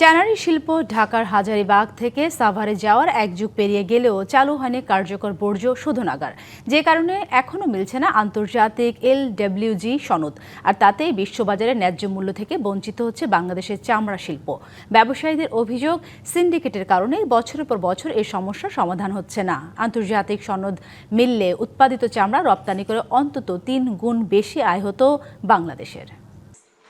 Tannery শিল্প ঢাকার হাজারীবাগ থেকে সাভারে যাওয়ার এক যুগ পেরিয়ে গেলেও চালু হয়নি কার্যকর বর্জ্য শোধনাগার, যে কারণে এখনও মিলছে না আন্তর্জাতিক LWG সনদ। আর তাতেই বিশ্ববাজারে ন্যায্য মূল্য থেকে বঞ্চিত হচ্ছে বাংলাদেশের চামড়া শিল্প। ব্যবসায়ীদের অভিযোগ, সিন্ডিকেটের কারণে বছরের পর বছর এই সমস্যার সমাধান হচ্ছে না। আন্তর্জাতিক সনদ মিললে উৎপাদিত চামড়া রপ্তানি করে অন্তত ৩ গুণ বেশি আয় হতো বাংলাদেশের।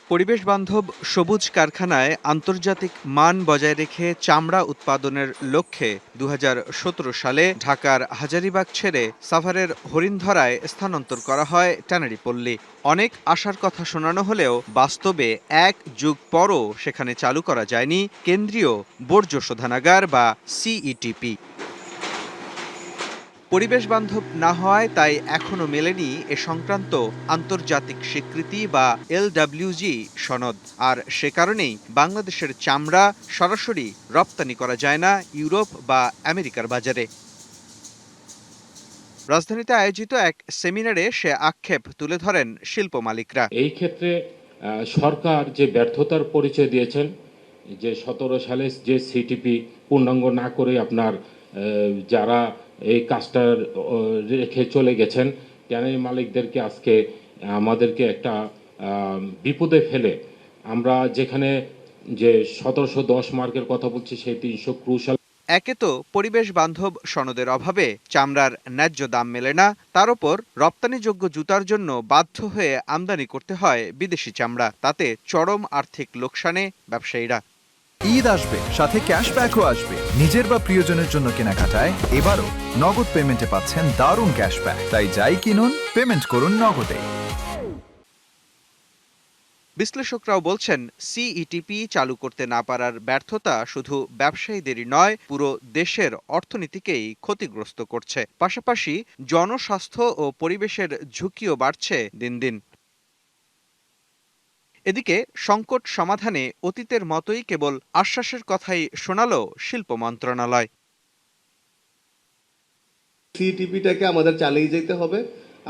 পরিবেশ বান্ধব সবুজ কারখানায় আন্তর্জাতিক মান বজায় রেখে চামড়া উৎপাদনের লক্ষ্যে ২০১৭ সালে ঢাকার হাজারীবাগ ছেড়ে সাভারের হরিণধরায় স্থানান্তর করা হয় ট্যানারি পল্লী। অনেক আশার কথা শোনানো হলেও বাস্তবে এক যুগ পরও সেখানে চালু করা যায়নি কেন্দ্রীয় বর্জ্য শোধনাগার বা CETP। পরিবেশ বান্ধব না হওয়ায় তাই এখনো মেলেনি এ সংক্রান্ত আন্তর্জাতিক স্বীকৃতি বা LWG সনদ। আর সে কারণেই বাংলাদেশের চামড়া সরাসরি রপ্তানি করা যায় না ইউরোপ বা আমেরিকার বাজারে। রাজধানীতে আয়োজিত এক সেমিনারে সে আক্ষেপ তুলে ধরেন শিল্প মালিকরা। এই ক্ষেত্রে সরকার যে ব্যর্থতার পরিচয় দিয়েছেন, যে 17 সালে যে CTP পূর্ণাঙ্গ না করে আপনার যারা এই কাজটা রেখে চলে গেছেন, ট্যানারি মালিকদেরকে আজকে আমাদেরকে একটা বিপদে ফেলে আমরা যেখানে যে 1710 মার্কের কথা বলছি সেই 300 ক্রুশাল। একে তো পরিবেশ বান্ধব সনদের অভাবে চামড়ার ন্যায্য দাম মেলে না, তার উপর রপ্তানিযোগ্য জুতার জন্য বাধ্য হয়ে আমদানি করতে হয় বিদেশি চামড়া। তাতে চরম আর্থিক লোকসানে ব্যবসায়ীরা। ঈদ আসবে, সাথে ক্যাশব্যাকও আসবে। নিজের বা প্রিয়জনের জন্য কেনাকাটায় এবারও নগদ পেমেন্টে পাচ্ছেন দারুণ ক্যাশব্যাক। তাই যাই কিনুন, পেমেন্ট করুন নগদে। বিশ্লেষকরাও বলছেন, CETP চালু করতে না পারার ব্যর্থতা শুধু ব্যবসায়ীদেরই নয়, পুরো দেশের অর্থনীতিকেই ক্ষতিগ্রস্ত করছে। পাশাপাশি জনস্বাস্থ্য ও পরিবেশের ঝুঁকিও বাড়ছে দিন দিন। এদিকে সংকট সমাধানে অতীতের মতোই কেবল আশ্বাসের কথাই শোনালো শিল্প মন্ত্রণালয়। CETPটাকে আমাদের চালিয়ে যেতে হবে।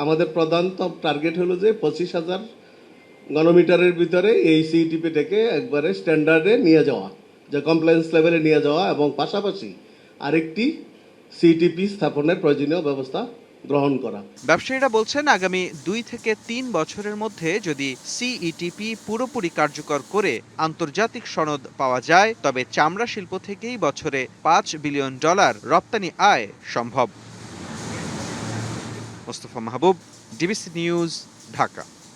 আমাদের প্রধান টার্গেট হলো যে 25,000 ঘনমিটারের ভিতরে এই CETPটাকে একবারে স্ট্যান্ডার্ডে নিয়ে যাওয়া, যে কমপ্লায়েন্স লেভেলে নিয়ে যাওয়া, এবং পাশাপাশি আরেকটি CETP স্থাপনের প্রয়োজনীয় ব্যবস্থা গ্রহণ করা। ব্যবসায়ীরা বলছেন, আগামী 2 থেকে 3 বছরের মধ্যে যদি CETP পুরোপুরি কার্যকর করে আন্তর্জাতিক সনদ পাওয়া যায়, তবে চামড়া শিল্প থেকেই বছরে $5 বিলিয়ন রপ্তানি আয় সম্ভব। মোস্তফা মাহবুব, DBC নিউজ, ঢাকা।